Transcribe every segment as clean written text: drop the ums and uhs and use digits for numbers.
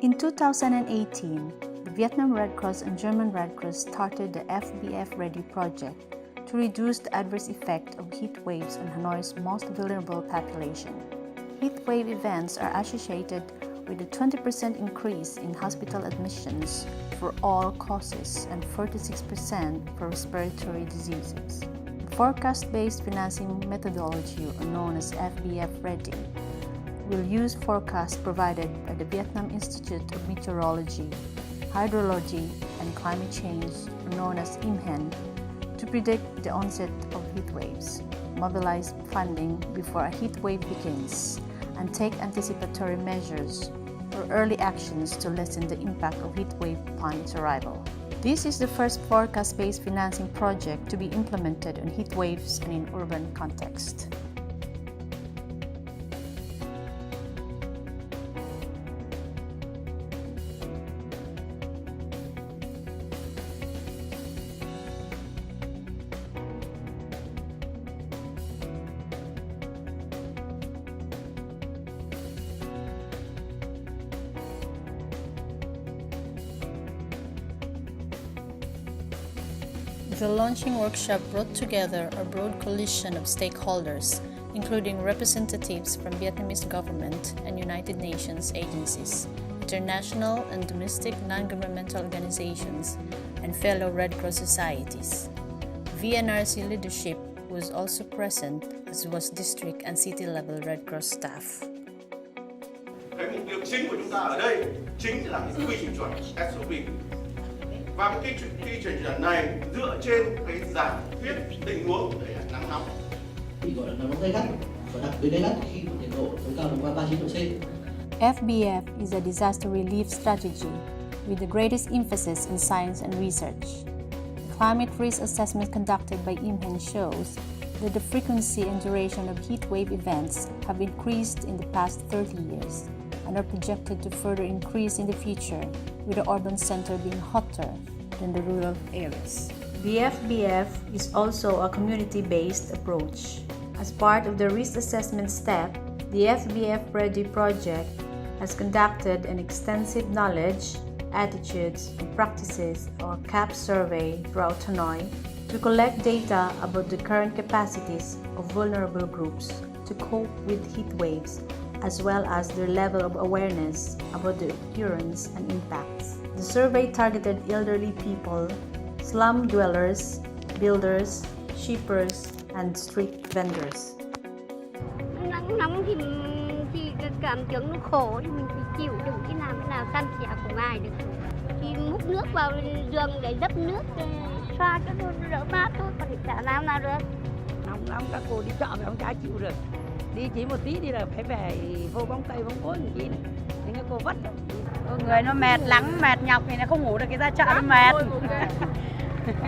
In 2018, the Vietnam Red Cross and German Red Cross started the FBF Ready project to reduce the adverse effect of heat waves on Hanoi's most vulnerable population. Heat wave events are associated with a 20% increase in hospital admissions for all causes and 46% for respiratory diseases. The forecast-based financing methodology, known as FBF Ready, will use forecasts provided by the Vietnam Institute of Meteorology, Hydrology and Climate Change, known as IMHEN, to predict the onset of heat waves, mobilize funding before a heat wave begins, and take anticipatory measures or early actions to lessen the impact of heat wave upon its arrival. This is the first forecast-based financing project to be implemented on heat waves and in urban context. The launching workshop brought together a broad coalition of stakeholders, including representatives from Vietnamese government and United Nations agencies, international and domestic non-governmental organizations, and fellow Red Cross societies. VNRC leadership was also present, as was district and city-level Red Cross staff. Cái mục tiêu chính của chúng ta ở đây chính là cái quy trình chuẩn SOP. Và cái quy trình chuẩn này dựa trên cái giả thuyết tình huống để nắng nóng. Bị gọi là nắng nóng gay gắt và đặc biệt gay gắt khi mà nhiệt độ tối cao vượt qua 39 độ C. FBF is a disaster relief strategy with the greatest emphasis in science and research. The climate risk assessment conducted by IMHEN shows that the frequency and duration of heat wave events have increased in the past 30 years and are projected to further increase in the future, with the urban center being hotter than the rural areas. The FBF is also a community-based approach. As part of the risk assessment step, the FBF Ready project has conducted an extensive knowledge, attitudes, and practices or CAP survey throughout Hanoi to collect data about the current capacities of vulnerable groups to cope with heat waves, as well as their level of awareness about the occurrence and impacts. The survey targeted elderly people, slum dwellers, builders, shippers, and street vendors. Nắng nóng thì cảm tưởng nó khổ thì mình phải chịu đựng, cái nào san sẻ cùng ai được. Thì múc nước vào giường để dấp nước xoa cho nó đỡ mát thôi, còn chả nào được. Nóng lắm, các cô đi chợ phải không chả chịu được. Đi chỉ một tí đi là phải về vô bóng cây bóng cối một tí này, thì các cô vất. Người nó mệt lắm, mệt nhọc thì nó không ngủ được, cái ra chợ nó mệt.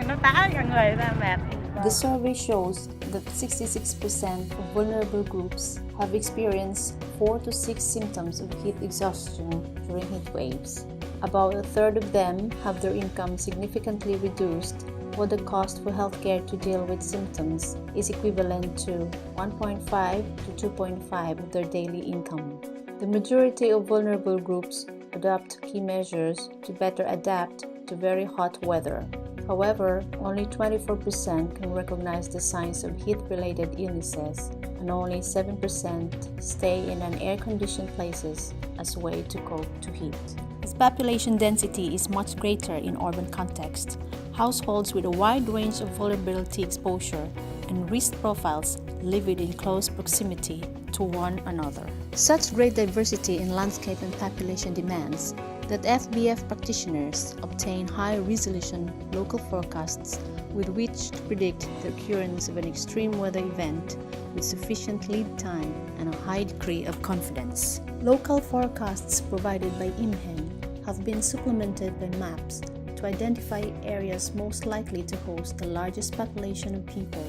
Nó tã cả người ra mệt. The survey shows that 66% of vulnerable groups have experienced 4 to 6 symptoms of heat exhaustion during heat waves. About a third of them have their income significantly reduced, while the cost for healthcare to deal with symptoms is equivalent to 1.5 to 2.5 of their daily income. The majority of vulnerable groups adopt key measures to better adapt to very hot weather. However, only 24% can recognize the signs of heat-related illnesses, and only 7% stay in air-conditioned places as a way to cope to heat. As population density is much greater in urban context, households with a wide range of vulnerability exposure and risk profiles live within close proximity to one another. Such great diversity in landscape and population demands that FBF practitioners obtain high-resolution local forecasts with which to predict the occurrence of an extreme weather event with sufficient lead time and a high degree of confidence. Local forecasts provided by IMHEN have been supplemented by maps to identify areas most likely to host the largest population of people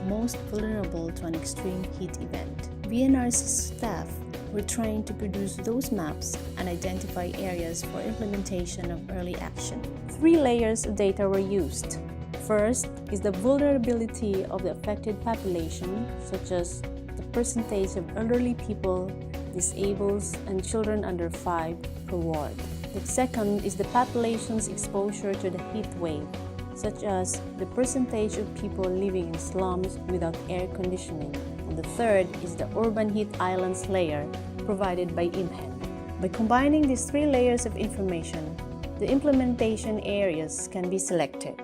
most vulnerable to an extreme heat event. VNR's staff were trained to produce those maps and identify areas for implementation of early action. 3 layers of data were used. First is the vulnerability of the affected population, such as the percentage of elderly people, disabled, and children under 5 per ward. The second is the population's exposure to the heat wave, such as the percentage of people living in slums without air conditioning. And the third is the urban heat islands layer provided by IMHET. By combining these 3 layers of information, the implementation areas can be selected.